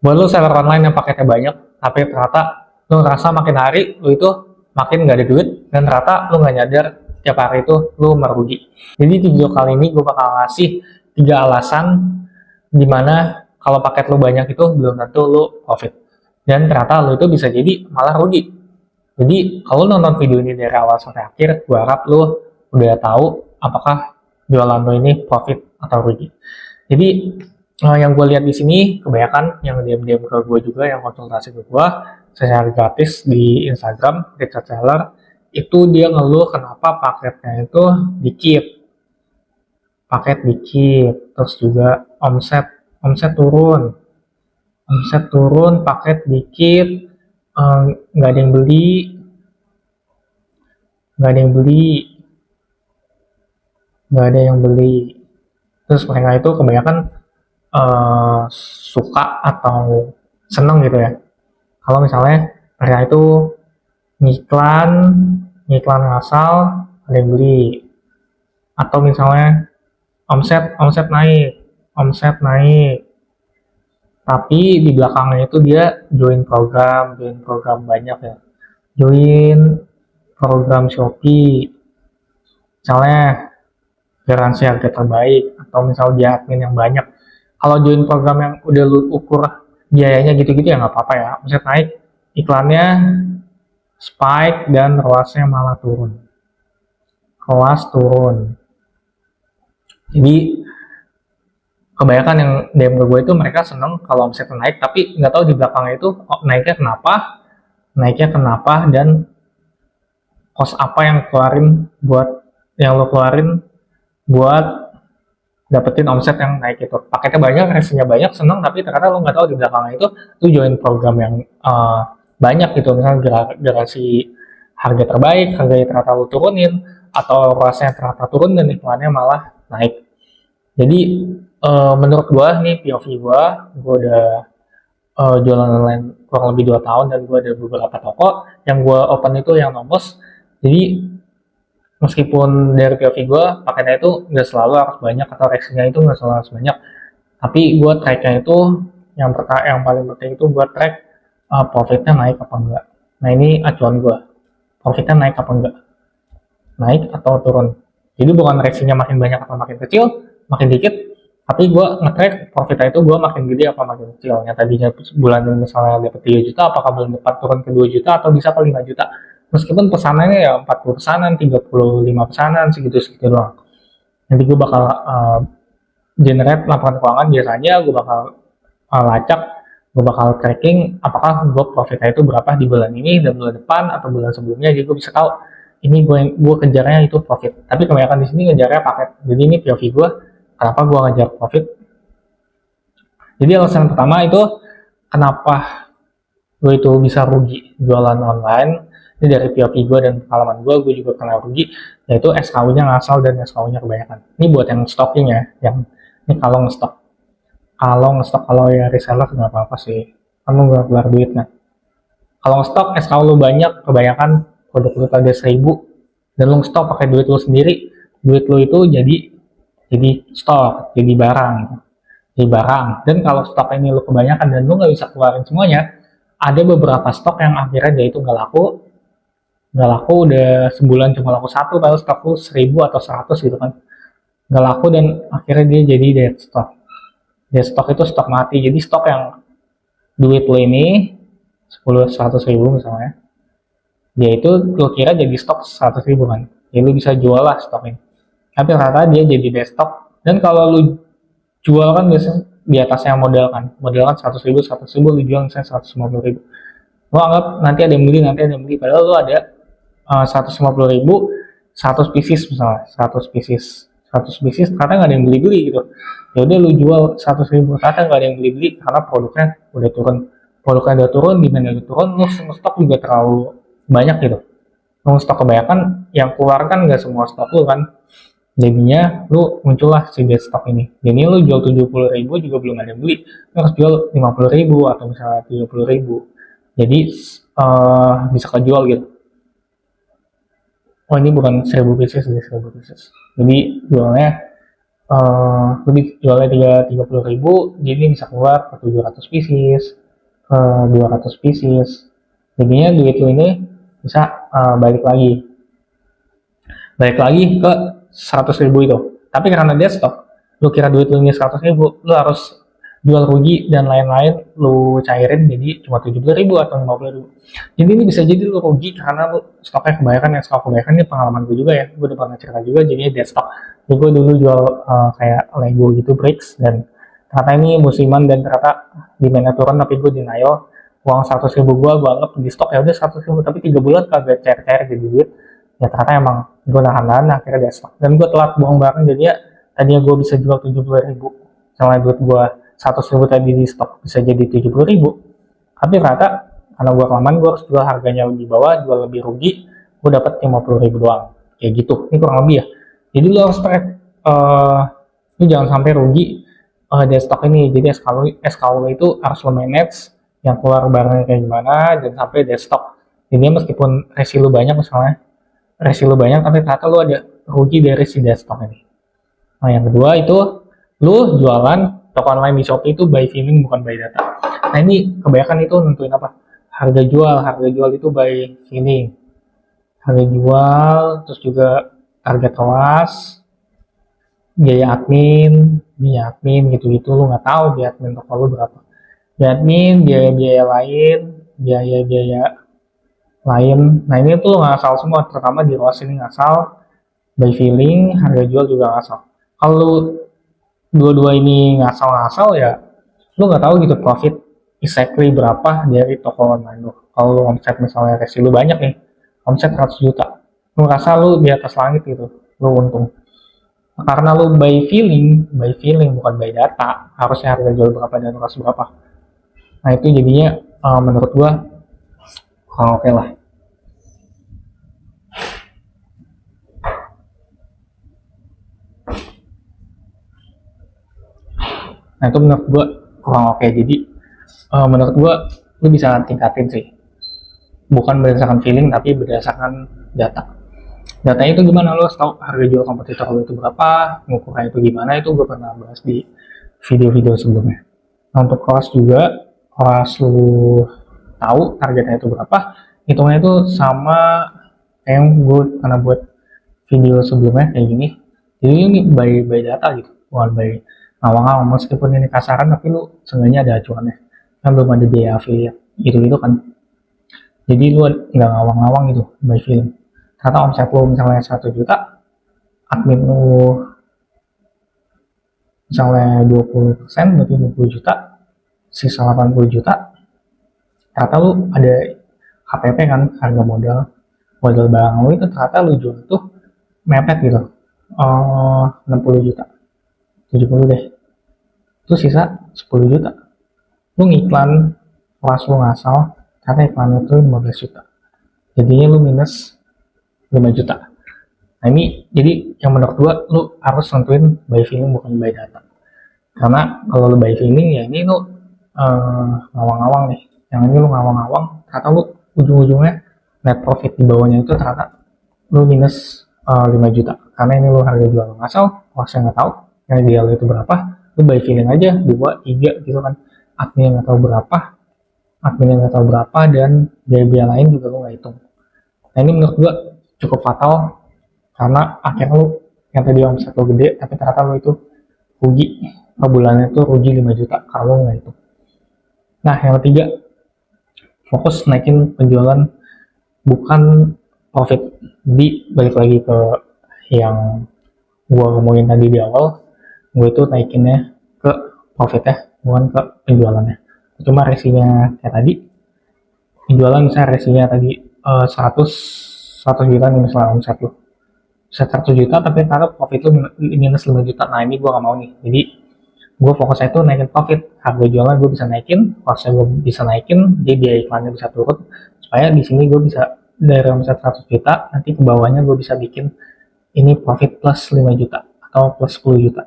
Buat lu seller online yang paketnya banyak, tapi ternyata lu ngerasa makin hari lu itu makin nggak ada duit, dan ternyata lu nggak nyadar tiap hari itu lu merugi. Jadi di video kali ini gue bakal ngasih 3 alasan dimana kalau paket lu banyak itu belum tentu lu profit. Dan ternyata lu itu bisa jadi malah rugi. Jadi kalau nonton video ini dari awal sampai akhir, gue harap lu udah tahu apakah jualan lu ini profit atau rugi. Jadi yang gue lihat di sini kebanyakan yang diam-diam ke gue juga, yang konsultasi ke gue secara gratis di Instagram Richard Seller, itu dia ngeluh kenapa paketnya itu dikit, paket dikit, terus juga omset omset turun, paket dikit, nggak ada yang beli, nggak ada yang beli, nggak ada yang beli. Terus mereka itu kebanyakan suka atau seneng gitu ya. Kalau misalnya mereka itu ngiklan, ngiklan ngasal, ada yang beli. Atau misalnya omset omset naik, tapi di belakangnya itu dia join program banyak ya, join program Shopee, misalnya garansi harga terbaik, atau misal dia admin yang banyak. Kalau join program yang udah lu ukur biayanya gitu-gitu ya nggak apa-apa ya, omset naik, iklannya spike dan ROAS-nya malah turun, ROAS turun. Jadi kebanyakan yang DM ke gue itu mereka seneng kalau omsetnya naik, tapi nggak tahu di belakangnya itu naiknya kenapa, dan cost apa yang lo keluarin buat dapetin omset yang naik itu. Paketnya banyak, revenue banyak, seneng, tapi ternyata lo nggak tahu di belakangnya itu tuh join program yang banyak gitu, misalnya garansi harga terbaik, harganya ternyata lo turunin, atau rasanya ternyata turun dan iklannya malah naik. Jadi menurut gue nih, POV gue udah jualan online kurang lebih 2 tahun, dan gue ada beberapa toko yang gue open itu yang nomos. Jadi meskipun dari POV gue paketnya itu nggak selalu harus banyak, atau reaksinya itu nggak selalu harus banyak, tapi gue tracknya itu yang paling penting itu gue track profitnya naik apa enggak. Nah ini acuan gue, profitnya naik apa enggak, naik atau turun. Jadi bukan reaksinya makin banyak atau makin kecil, makin dikit, tapi gue nge-track profitnya itu gue makin gede apa makin kecil. Yang tadinya bulan ini misalnya dapat 3 juta, apakah bulan depan turun ke 2 juta atau bisa ke 5 juta. Meskipun pesanannya ya 40 pesanan, 35 pesanan, segitu-segitu doang. Nanti gue bakal generate laporan keuangan, biasanya gue bakal lacak, gue bakal tracking apakah gue profitnya itu berapa di bulan ini dan bulan depan atau bulan sebelumnya, jadi gue bisa tahu ini gue kejarnya itu profit. Tapi kebanyakan di sini ngejarnya paket. Jadi ini POV gue, kenapa gue ngejar profit. Jadi alasan pertama itu kenapa gue itu bisa rugi jualan online, ini dari POV gue dan pengalaman gue juga kena rugi, yaitu SKU-nya ngasal dan SKU-nya kebanyakan. Ini buat yang stocking ya, yang ini kalau ngestok kalau ya reseller nggak apa-apa sih, kamu nggak keluar duit kan. Kalau ngestok SKU lu banyak, kebanyakan produk lu ada 1000, dan lu ngestok pakai duit lu sendiri, duit lu itu jadi stok, jadi barang gitu. Jadi barang. Dan kalau stok ini lu kebanyakan dan lu nggak bisa keluarin semuanya, ada beberapa stok yang akhirnya dia itu nggak laku udah sebulan cuma laku satu, kalau stok lu 1000 atau 100 gitu kan, nggak laku, dan akhirnya dia jadi dead stock. Dead stock itu stok mati. Jadi stok yang duit lu ini 100.000 misalnya, dia itu lu kira jadi stok 100.000 kan, ya lu bisa jual lah stok ini, tapi ternyata dia jadi dead stock. Dan kalau lu jual kan biasanya di atasnya modal kan 100.000 lu jual misalnya 150.000, lu anggap nanti ada yang beli, padahal lu ada 150.000, 100 pieces misalnya, 100 pieces ternyata nggak ada yang beli gitu. Ya udah lu jual 100.000, ternyata nggak ada yang beli karena produknya udah turun, demandnya udah turun, lu stok juga terlalu banyak gitu. Lu stok kebanyakan, yang keluar kan nggak semua stok lu kan, jadinya lu muncullah si dead stock ini. Jadi lu jual 70.000 juga belum ada yang beli, lu harus jual 50.000 atau misalnya 30.000, jadi bisa kejual gitu. Oh ini bukan 1000 pieces, ini 1000 pieces, jadi jualnya lebih jualnya 30.000, jadi bisa keluar ke 700 pieces, ke 200 pieces. Jadinya duit lu ini bisa balik lagi ke 100.000 itu. Tapi karena dia stok, lu kira duit lu ini 100.000, lu harus jual rugi dan lain-lain lu cairin jadi cuma 70.000 atau 50.000. Jadi ini bisa jadi lu rugi karena lu stoknya kebanyakan. Ya stok kebanyakan ini pengalaman gue juga ya, gue udah pernah cerita juga, jadinya dead stock. Jadi gue dulu jual kayak Lego gitu, bricks, dan ternyata ini musiman dan ternyata demandnya turun, tapi gue denial. Uang 100.000 gue anggap di stok ya udah 100.000, tapi 3 bulan kagak cair-cair jadi duit. Ya ternyata emang gue nahan-nahan, akhirnya dead stock, dan gue telat buang barang. Jadi ya tadinya gue bisa jual 70.000, sama duit gue 100.000 tadi di stok bisa jadi 70.000, tapi ternyata karena gue kelamaan gue harus jual harganya lebih bawah, jual lebih rugi, gue dapat 50.000 doang, kayak gitu. Ini kurang lebih ya. Jadi lo harus lu jangan sampai rugi dari stok ini. Jadi SKU itu harus lo manage, yang keluar barangnya kayak gimana, dan sampai dari stok. Jadi meskipun resi lu banyak, misalnya resi lu banyak tapi ternyata lu ada rugi dari si dead stock ini. Nah yang kedua itu lu jualan toko online di Shopee itu by feeling bukan by data. Nah ini kebanyakan itu nentuin apa? Harga jual itu by feeling. Harga jual, terus juga harga kelas, biaya admin gitu-gitu. Lu nggak tahu biaya admin toko lu berapa. Biaya admin, biaya-biaya lain, biaya-biaya lain. Nah ini tuh ngasal semua, terutama di ROAS ini ngasal, by feeling, harga jual juga ngasal. Kalau dua-dua ini ngasal-ngasal ya, lu nggak tahu gitu profit exactly berapa dari toko online lu. Kalau lu omset misalnya resi lu banyak nih, omset 100 juta, lu ngerasa lu di atas langit gitu, lu untung. Karena lu by feeling bukan by data, harusnya harga jual berapa dan harus berapa. Nah itu jadinya menurut gua kurang oke lah. Nah itu menurut gue kurang oke. Jadi menurut gue lu bisa tingkatin sih, bukan berdasarkan feeling tapi berdasarkan data. Datanya itu gimana, lo harus tahu harga jual kompetitor lo itu berapa, ngukurnya itu gimana, itu gue pernah bahas di video-video sebelumnya. Nah untuk kelas juga, kelas lu tahu targetnya itu berapa, hitungnya itu sama kayak yang gue pernah buat video sebelumnya kayak gini. Jadi ini by data gitu, bukan by ngawang-ngawang. Meskipun ini kasaran tapi lu seenggaknya ada acuannya, kan belum ada biaya affiliate gitu kan. Jadi lu nggak ngawang-ngawang gitu by feeling. Ternyata omset lu misalnya 1 juta, admin lu misalnya 20%, berarti 20 juta, sisa 80 juta. Ternyata lu ada HPP kan, harga modal barang lu itu ternyata lu jual tuh mepet gitu, 60 juta, 70 deh, itu sisa 10 juta. Lu ngiklan, kelas lu ngasal, ternyata iklan itu 15 juta, jadinya lu minus 5 juta. Nah ini jadi yang menurut gua lu harus nentuin by feeling bukan by data. Karena kalau lu by feeling ya ini lu ngawang-ngawang nih. Yang ini lu ngawang-ngawang, ternyata lu ujung-ujungnya net profit di bawahnya itu ternyata lu minus 5 juta. Karena ini lu harga jual ngasal, saya nggak tahu yang ideal itu berapa, lu by feeling aja 2, 3 gitu kan. Admin nggak tahu berapa, dan biaya-biaya lain juga lu nggak hitung. Nah ini menurut gua cukup fatal, karena akhirnya lu yang tadi omset lu gede tapi ternyata lu itu rugi per bulannya, itu rugi 5 juta kalau nggak itu. Nah yang ketiga, fokus naikin penjualan bukan profit. Di balik lagi ke yang gua ngomongin tadi di awal, gue itu naikinnya ke profitnya bukan ke penjualannya. Cuma resinya kayak tadi, penjualan misalnya resinya tadi 100 juta nih misalnya omset lu 100 juta, tapi karena profit lu minus 5 juta. Nah ini gue gak mau nih. Jadi gue fokusnya itu naikin profit, harga jualan gue bisa naikin, costnya gue bisa naikin, jadi biaya iklannya bisa turun, supaya di sini gue bisa dari omset 100 juta, nanti ke bawahnya gue bisa bikin ini profit plus 5 juta atau plus 10 juta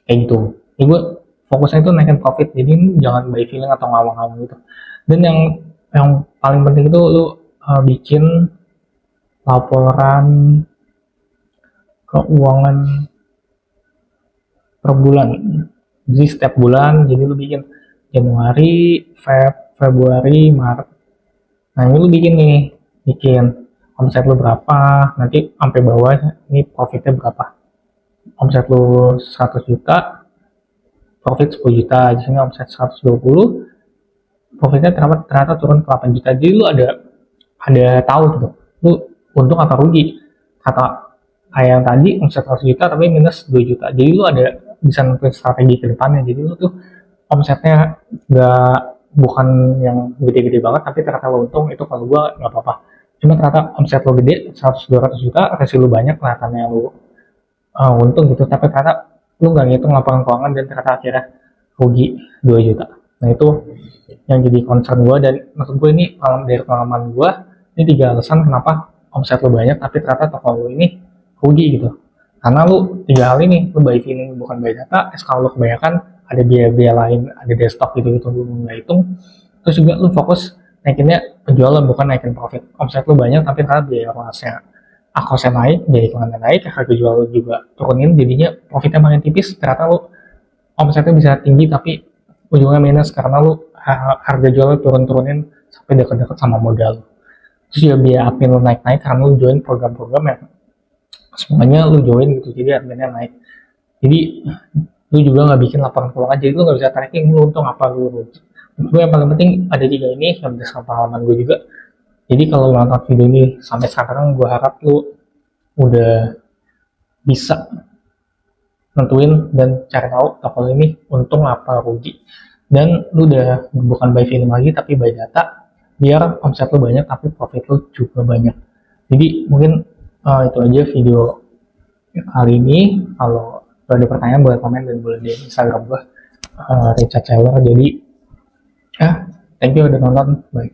kayak gitu. Jadi gue fokusnya itu naikin profit, jadi jangan by feeling atau ngawang-ngawang gitu. Dan yang paling penting itu lu bikin laporan keuangan per bulan. Jadi setiap bulan, jadi lu bikin Januari, Februari, Maret. Nah ini lu bikin nih, bikin omset lu berapa, nanti sampai bawah ini profitnya berapa. Omset lu 100 juta, profit 10 juta, di sini omset 120, profitnya ternyata turun ke 8 juta. Jadi lu ada tahu gitu, lu untung atau rugi. Kata kayak yang tadi omset 100 juta tapi minus 2 juta. Jadi lu ada bisa nentuin strategi ke depannya. Jadi lu tuh omsetnya bukan yang gede-gede banget tapi ternyata lo untung, itu kalau gua nggak apa-apa. Cuma ternyata omset lo gede 100-200 juta, resi lo banyak, kelihatannya lo untung gitu, tapi ternyata lu nggak ngitung laporan keuangan dan ternyata akhirnya rugi 2 juta. Nah itu yang jadi concern gue, dan maksud gue ini dari pengalaman gue, ini 3 alasan kenapa omset lo banyak tapi ternyata toko lo ini rugi gitu. Karena lu 3 hal ini, lu buy feeling bukan buy data, kalau lu kebanyakan ada biaya-biaya lain, ada desktop gitu-gitu lu nggak hitung. Terus juga lu fokus naikinnya penjualan bukan naikin profit. Omset lu banyak tapi ternyata biaya orangnya kosnya naik, biaya iklannya naik, harga jual lu juga turunin, jadinya profitnya makin tipis. Ternyata lu omsetnya bisa tinggi tapi ujungnya minus karena lu harga jualnya turun-turunin sampai deket-deket sama modal. Terus juga biaya admin lu naik-naik karena lu join program-program yang semuanya lu join gitu, jadi adminnya naik. Jadi lu juga nggak bikin laporan keuangan, jadi lu nggak bisa tracking lu untung apa lu rugi. Gue yang paling penting ada 3 ini yang berdasarkan pengalaman gue juga. Jadi kalau lu nonton video ini sampai sekarang, gue harap lu udah bisa nentuin dan cari tahu toko ini untung apa rugi, dan lu udah bukan buy feeling lagi tapi buy data, biar omset lu banyak tapi profit lu juga banyak. Jadi mungkin itu aja video kali ini. Kalau ada pertanyaan boleh komen dan boleh di Instagram gue, Richard Taylor. Jadi thank you udah nonton, bye.